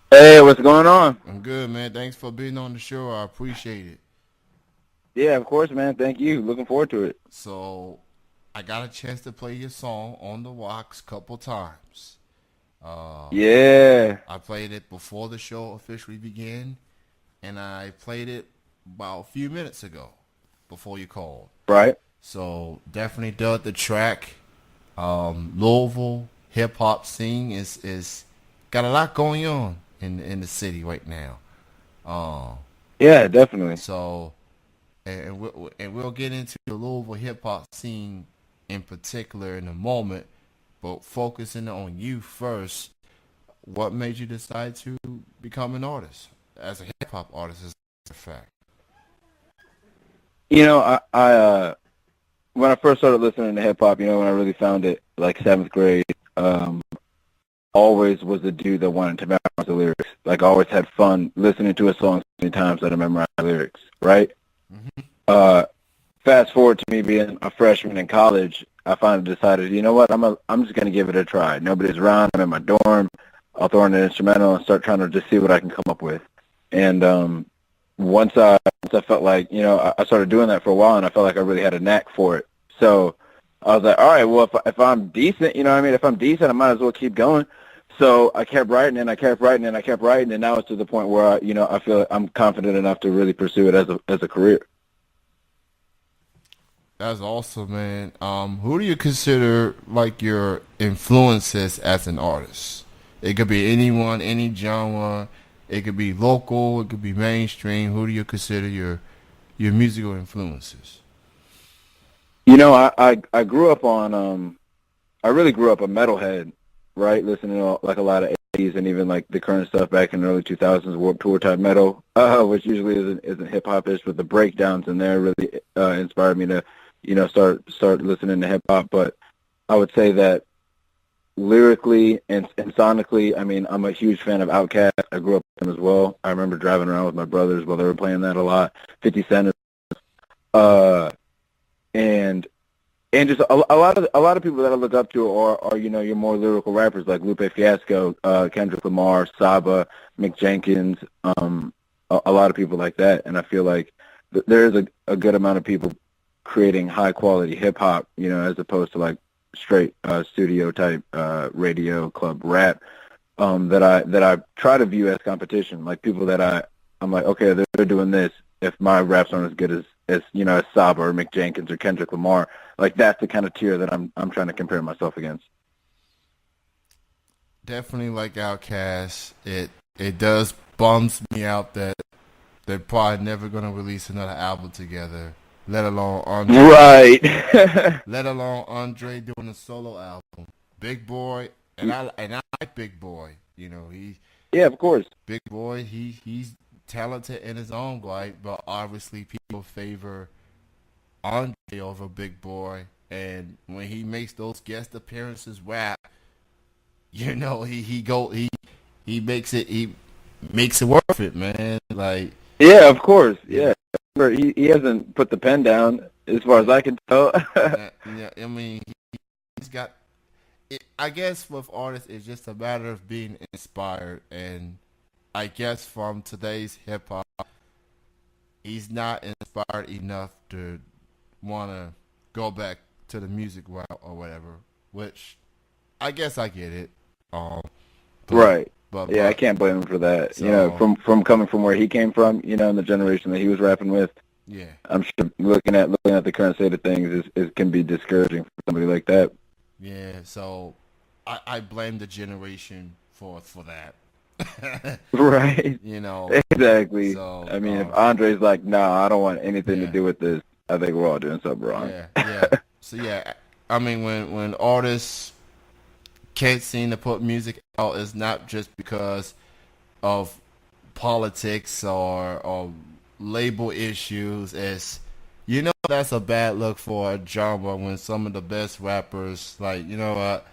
Hey, what's going on? I'm good, man. Thanks for being on the show. I appreciate it. Yeah, of course, man. Thank you. Looking forward to it. So, I got a chance to play your song on the Wax couple times. Uh, Yeah, I played it before the show officially began, and I played it about a few minutes ago before you called. right. So, definitely dug the track. Louisville hip hop scene is got a lot going on in the city right now. Um, Yeah, definitely. so and we'll get into the Louisville hip hop scene in particular in a moment. But focusing on you first, what made you decide to become an artist as a hip hop artist? As a fact, I when I first started listening to hip hop, when I really found it, like seventh grade, um, always was the dude that wanted to memorize the lyrics. Like, I always had fun listening to a song so many times that I memorized the lyrics. Right. hmm Uh, Fast forward to me being a freshman in college, I finally decided, you know what, I'm just gonna give it a try. Nobody's around. I'm in my dorm. I'll throw in an instrumental and start trying to just see what I can come up with. And once I felt like, I started doing that for a while, and I felt like I really had a knack for it. So I was like, all right, well, if I'm decent, you know what I mean? If I'm decent, I might as well keep going. So I kept writing and I kept writing and I kept writing, and now it's to the point where I feel like I'm confident enough to really pursue it as a career. that's awesome, man. Who do you consider like your influences as an artist? It could be anyone, any genre. It could be local. It could be mainstream. Who do you consider your musical influences? I grew up on I really grew up a metalhead, right? Listening to like a lot of 80s and even like the current stuff back in the early 2000s, Warped Tour type metal, which usually isn't hip hop ish, but the breakdowns in there really inspired me to, start listening to hip hop. But I would say that lyrically and sonically, I mean, I'm a huge fan of Outkast. I grew up with them as well. I remember driving around with my brothers while they were playing that a lot. 50 Cent, uh, and just a lot of people that I look up to are your more lyrical rappers like Lupe Fiasco, Kendrick Lamar, Saba, Mick Jenkins, a lot of people like that. And I feel like there is a good amount of people creating high quality hip hop, as opposed to like straight studio type radio club rap, that I try to view as competition. Like people that I'm like, okay, they're doing this. If my raps aren't as good as Saba or Mick Jenkins or Kendrick Lamar, like that's the kind of tier that I'm trying to compare myself against. Definitely like Outkast. It does bums me out that they're probably never gonna release another album together. Let alone Andre. Right. Let alone Andre doing a solo album. Big Boy, and I like Big Boy. Yeah, of course. Big Boy. He's talented in his own right, but obviously people favor Andre over Big Boy. And when he makes those guest appearances rap, he makes it worth it, man. Like Yeah, of course. yeah, Yeah. He hasn't put the pen down as far as I can tell. yeah. I mean, he's got. I guess with artists, it's just a matter of being inspired, and I guess from today's hip hop, he's not inspired enough to want to go back to the music route or whatever. Which I guess I get it. Um, but Right. but Yeah, I but can't blame him for that. so From coming from where he came from, and the generation that he was rapping with, yeah. I'm sure looking at the current state of things is can be discouraging for somebody like that. Yeah, so I blame the generation for that. Right. you know, Exactly. so I mean, if Andre's like, "Nah, I don't want anything to yeah, do with this," I think we're all doing something wrong. yeah. So yeah, I mean when artists can't seem to put music out, it's not just because of politics or label issues. It's that's a bad look for a genre when some of the best rappers like what.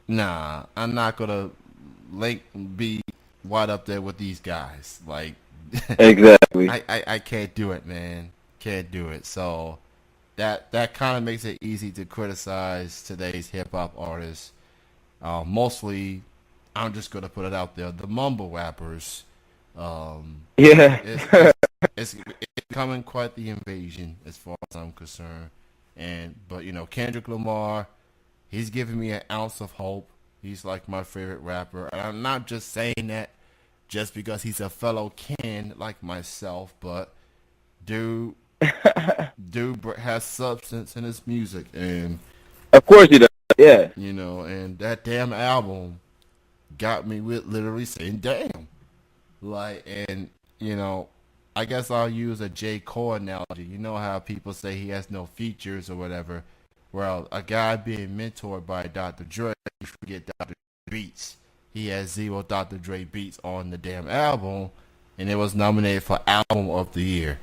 Nah, I'm not gonna link be wide up there with these guys. Like, Exactly. I can't do it, man. Can't do it. So that kind of makes it easy to criticize today's hip hop artists. Mostly I'm just gonna put it out there. The mumble rappers, Yeah. it's becoming quite the invasion as far as I'm concerned. But Kendrick Lamar, he's giving me an ounce of hope. He's like my favorite rapper, and I'm not just saying that just because he's a fellow Ken like myself, but dude, has substance in his music, and Of course he does. Yeah. and that damn album got me with literally saying damn. Like, and I guess I'll use a J. Cole analogy. You know how people say he has no features or whatever. Well, a guy being mentored by Dr. Dre, you forget Dr. Dre beats. He has 0 Dr. Dre beats on the damn album, and it was nominated for Album of the Year.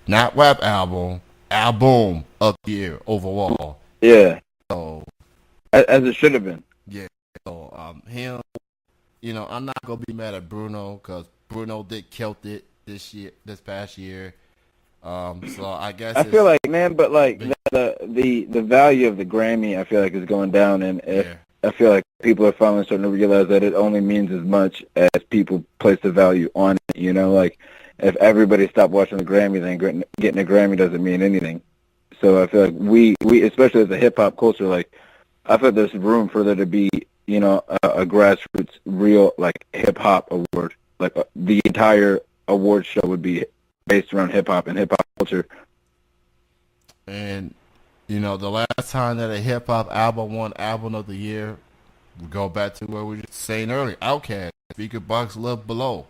Not rap album, Album of the Year overall. Yeah. So, As it should have been. yeah. So, him, I'm not going to be mad at Bruno because Bruno did killed it this past year. So I guess I feel like, man, but like the value of the Grammy, I feel like is going down, and I feel like people are finally starting to realize that it only means as much as people place the value on it. Like if everybody stopped watching the Grammy, then getting a Grammy doesn't mean anything. So I feel like we especially as a hip hop culture, like I feel there's room for there to be a grassroots real like hip hop award, like the entire award show would be based around hip hop and hip hop culture. And the last time that a hip hop album won Album of the Year, we go back to what we were saying earlier. Outkast, Speaker Box Love Below.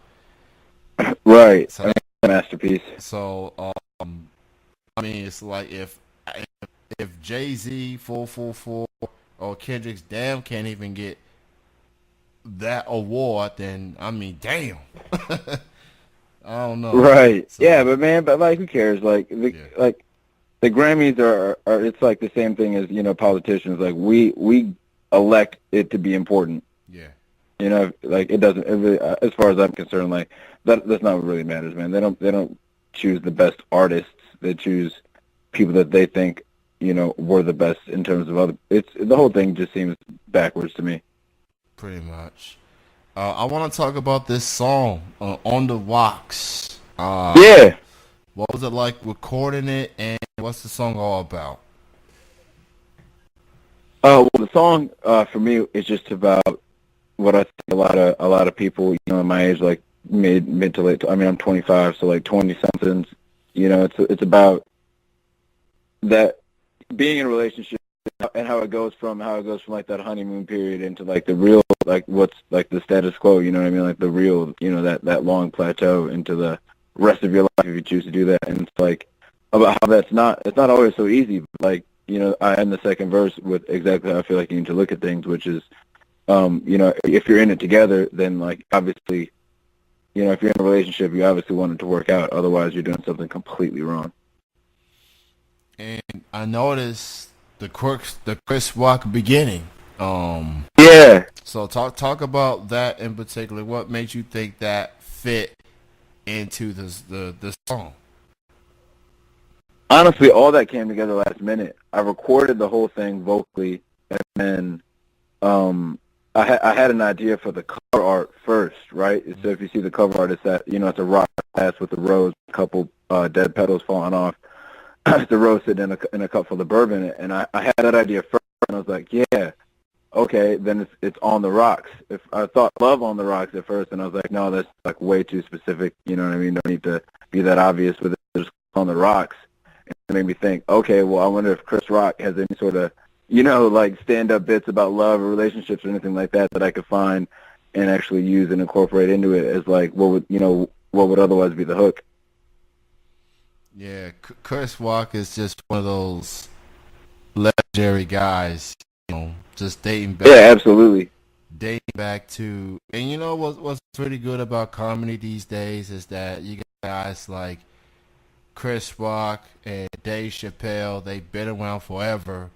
Right. So, masterpiece. So I mean, it's like if Jay-Z 444 or Kendrick's Damn can't even get that award, then I mean, damn. I don't know. Right. So, yeah, but like, who cares? Like the Grammys are it's like the same thing as politicians. Like we elect it to be important. Yeah. Like it doesn't. It really, as far as I'm concerned, like that's not what really matters, man. They don't choose the best artists. They choose people that they think were the best in terms of other. The whole thing just seems backwards to me. Pretty much. I want to talk about this song, On the Rocks. Yeah. What was it like recording it, and what's the song all about? Well, the song for me is just about what I think a lot of people, in my age, like mid to late. I mean, I'm 25, so like 20 somethings. It's about that being in a relationship and how it goes from like that honeymoon period into like the real, like what's like the status quo. You know what I mean? Like the real, that long plateau into the rest of your life if you choose to do that. And it's like about how it's not always so easy. But like I end the second verse with exactly how I feel like you need to look at things, which is, if you're in it together, then like obviously, if you're in a relationship, you obviously want it to work out. Otherwise, you're doing something completely wrong. And I noticed the Chris Rock beginning. Yeah. So talk about that in particular. What made you think that fit into the song? Honestly, all that came together last minute. I recorded the whole thing vocally, and then I had an idea for the cover art first, right? So if you see the cover art, it's that it's a rock glass with a rose, a couple dead petals falling off. The rose sitting in a cup full of bourbon, and I had that idea first, and I was like, yeah, okay, then it's on the rocks. If I thought love on the rocks at first, and I was like, no, that's like way too specific. You know what I mean? Don't need to be that obvious with it. Just on the rocks. And it made me think, okay, well, I wonder if Chris Rock has any sort of like stand-up bits about love or relationships or anything like that I could find and actually use and incorporate into it as like what would otherwise be the hook. Yeah, Chris Rock is just one of those legendary guys, just dating back. Yeah, absolutely. Dating back to, and what's pretty good about comedy these days is that you got guys like Chris Rock and Dave Chappelle. They've been around forever,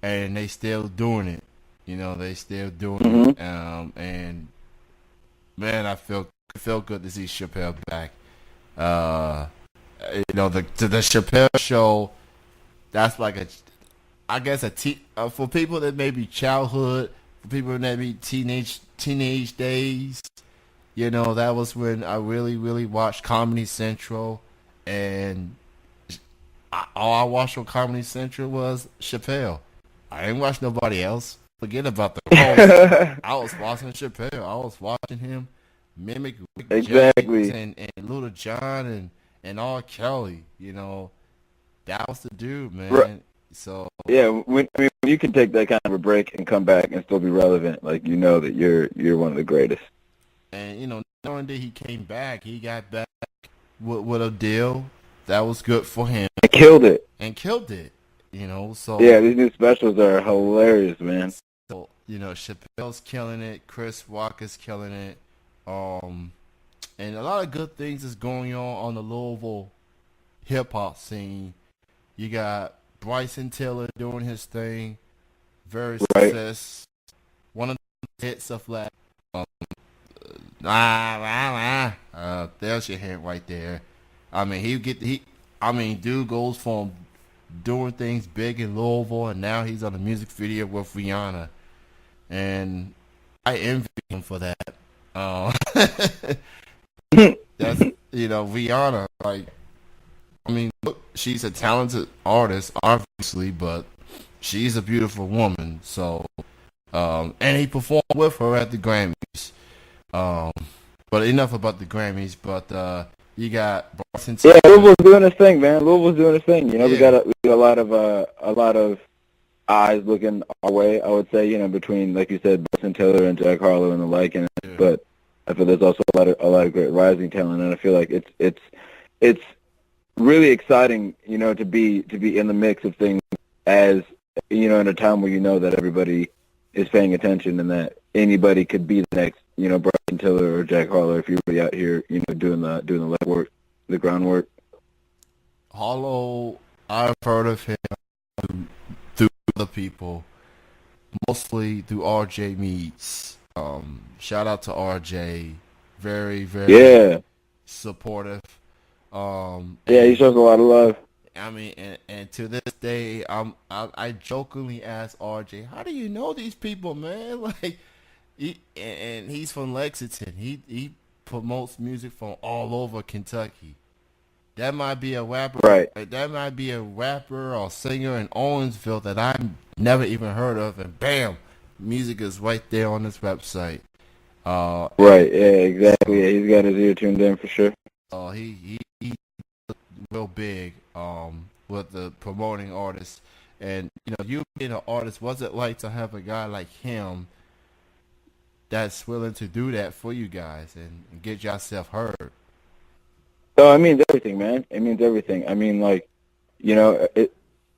and they still doing it. They still doing it. And man, I feel good to see Chappelle back. The Chappelle show, that's like for people that may be childhood, for people that may be teenage teenage days, that was when I really, really watched Comedy Central, and all I watched on Comedy Central was Chappelle. I didn't watch nobody else. Forget about the host. I was watching Chappelle. I was watching him mimic Rick James Exactly. and Little John and R. Kelly. That was the dude, Right. man. So Yeah, when you can take that kind of a break and come back and still be relevant, like that you're one of the greatest. and knowing that he came back, he got back with a deal that was good for him I killed it. and killed it. Yeah, So these new specials are hilarious, man. Chappelle's killing it, Chris Walker's killing it, and a lot of good things is going on the Louisville hip hop scene. You got Bryson Tiller doing his thing, very Right. success. One of the hits of like, there's your hint right there. I mean, dude goes from doing things big in Louisville, and now he's on a music video with Rihanna, and I envy him for that. That's Rihanna. Like, look, she's a talented artist, obviously, but she's a beautiful woman. So, and he performed with her at the Grammys. But enough about the Grammys. But you got Boston. Yeah, Louisville's doing his thing, man. Louisville's doing his thing. Yeah. We got a lot of eyes looking our way. I would say, between, like you said, Bryson Tiller and Jack Harlow and the like. But I feel there's also a lot of great rising talent, and I feel like it's really exciting, to be in the mix of things, as in a time where that everybody is paying attention and that anybody could be the next, Bryson Tiller or Jack Harlow if you're really out here, doing the legwork, the groundwork. Harlow, I've heard of him through other people, mostly through RJ Meets. Shout out to RJ, very, very supportive. He shows a lot of love. I mean, and to this day, I jokingly ask RJ, "How do you know these people, man?" Like, and he's from Lexington. He promotes music from all over Kentucky. That might be a rapper, right? That might be a rapper or singer in Owensville that I've never even heard of, and bam, music is right there on this website. Right. Yeah. Exactly. Yeah, he's got his ear tuned in for sure. He real big with the promoting artists, and you being an artist, what's it like to have a guy like him that's willing to do that for you guys and get yourself heard? Oh, it means everything, man. It means everything. I mean, like, as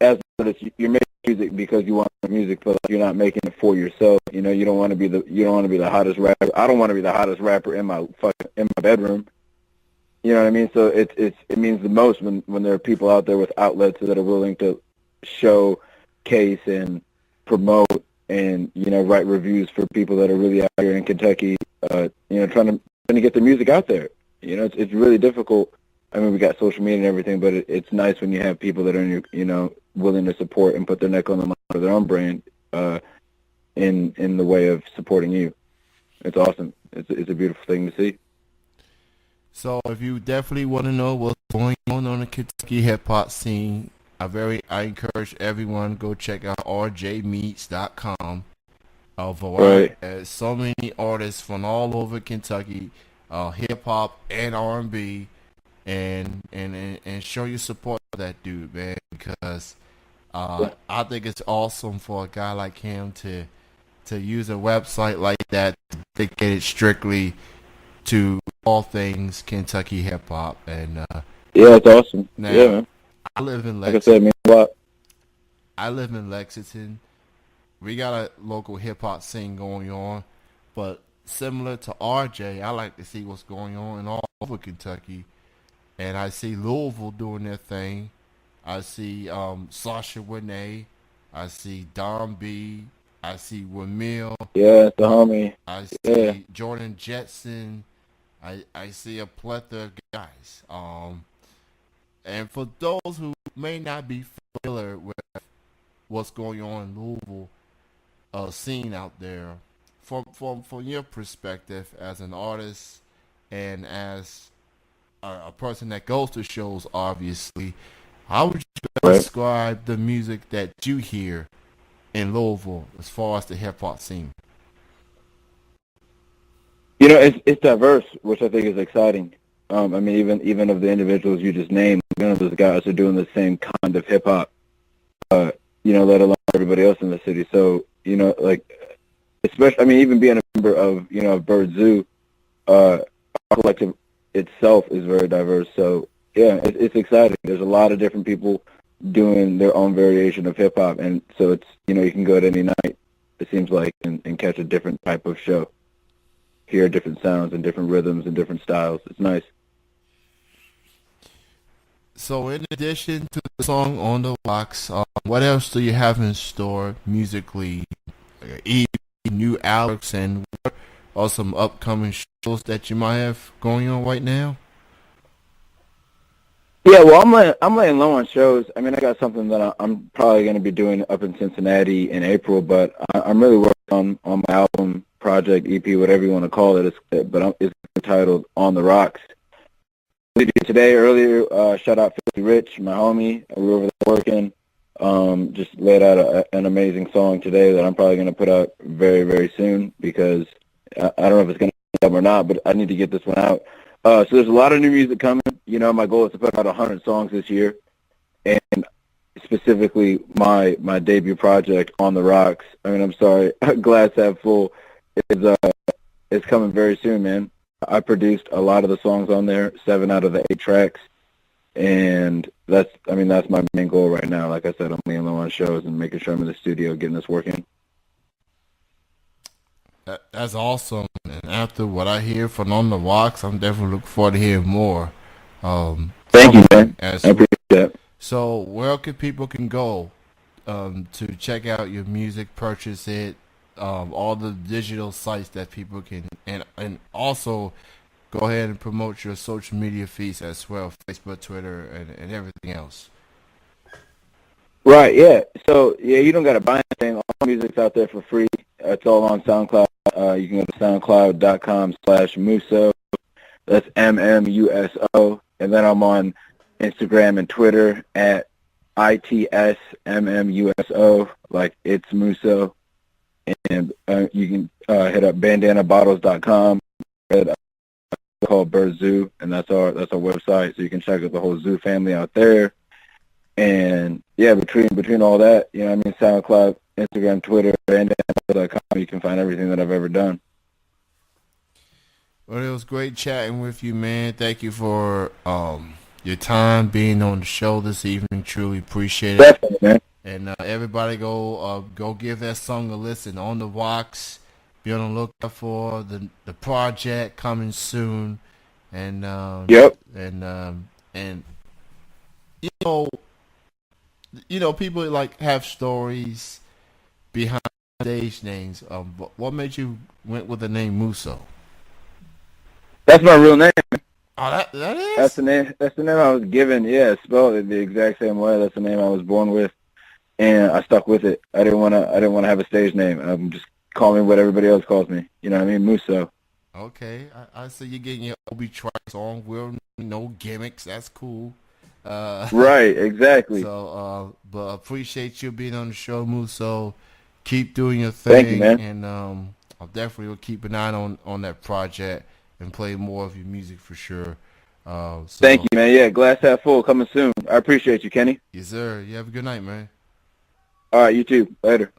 an artist, you're making music because you want music, but you're not making it for yourself. You don't want to be the hottest rapper. I don't want to be the hottest rapper in my bedroom. You know what I mean? So it means the most when there are people out there with outlets that are willing to showcase and promote and write reviews for people that are really out here in Kentucky, trying to get the music out there. It's really difficult. I mean, we got social media and everything, but it's nice when you have people that are willing to support and put their neck on the line for their own brand in the way of supporting you. It's awesome. It's a beautiful thing to see. So if you definitely want to know what's going on the Kentucky hip hop scene, I encourage everyone to go check out rjmeets.com. Right. So many artists from all over Kentucky, hip hop and R&B, and show your support for that dude, man, because I think it's awesome for a guy like him to use a website like that dedicated strictly to all things Kentucky hip hop. And yeah, it's awesome. Now, yeah, man. I live in Lexington. Like I said, it means a lot. I live in Lexington. We got a local hip hop scene going on, but similar to RJ, I like to see what's going on in all over Kentucky, and I see Louisville doing their thing. I see Sasha Winay. I see Don B. I see Wamil. Yeah, the homie. I see Jordan Jetson. I see a plethora of guys. And for those who may not be familiar with what's going on in Louisville scene out there, from your perspective as an artist and as a person that goes to shows, obviously, how would you describe the music that you hear in Louisville as far as the hip hop scene? You know, it's diverse, which I think is exciting. I mean, even of the individuals you just named, none of those guys are doing the same kind of hip hop. You know, let alone everybody else in the city. So, you know, like, especially, I mean, even being a member of, you know, Bird Zoo, our collective itself is very diverse. So, yeah, it's exciting. There's a lot of different people doing their own variation of hip hop, and so it's, you know, you can go at any night, it seems like, and catch a different type of show, hear different sounds and different rhythms and different styles. It's nice. So, in addition to the song On the Wax, what else do you have in store musically? Like EP, new albums, and what are some upcoming shows that you might have going on right now? Yeah, well, I'm laying low on shows. I mean, I got something that I'm probably going to be doing up in Cincinnati in April, but I'm really working on my album, project, EP, whatever you want to call it. It's titled On the Rocks. Today, earlier, shout out Philly Rich, my homie. We were over there working. Just laid out an amazing song today that I'm probably going to put out very, very soon, because I don't know if it's going to come or not, but I need to get this one out. So there's a lot of new music coming. You know, my goal is to put out 100 songs this year, and specifically my debut project, On the Rocks. I mean, I'm sorry, Glass Half Full is coming very soon, man. I produced a lot of the songs on there, 7 out of the 8 tracks, and that's my main goal right now. Like I said, I'm laying low on shows and making sure I'm in the studio getting this working. That's awesome. And after what I hear from On the Rocks, I'm definitely looking forward to hearing more. Thank you, man. I appreciate that. So, where people can go to check out your music, purchase it, all the digital sites that people can, and also go ahead and promote your social media feeds as well, Facebook, Twitter, and everything else. Right, yeah. So, yeah, you don't got to buy anything. All the music's out there for free. It's all on SoundCloud. You can go to soundcloud.com/Mmuso. That's MMUSO. And then I'm on Instagram and Twitter at ITSMMUSO, like it's Mmuso. And you can hit up bandanabottles.com. Called Bird Zoo, and that's our website. So you can check out the whole Zoo family out there. And yeah, between all that, you know, I mean, SoundCloud, Instagram, Twitter, bandanabottles.com, you can find everything that I've ever done. Well, it was great chatting with you, man. Thank you for your time being on the show this evening. Truly appreciate it. Definitely, man. And everybody go give that song a listen. On the Rocks. Be on the lookout for the project coming soon. And yep. And you know, people like have stories behind stage names. What made you went with the name Mmuso? That's my real name. Oh, that is? That's the name I was given. Yeah, spelled it the exact same way. That's the name I was born with, and I stuck with it. I didn't want to have a stage name. I'm just call me what everybody else calls me. You know what I mean? Mmuso. Okay, I see you getting your Obi Trice song. We're no gimmicks. That's cool. Right, exactly. So, but appreciate you being on the show, Mmuso. Keep doing your thing. Thank you, man. And I'll definitely keep an eye on that project and play more of your music for sure. Thank you, man. Yeah, Glass Half Full coming soon. I appreciate you, Kenny. Yes, sir. You have a good night, man. All right, you too. Later.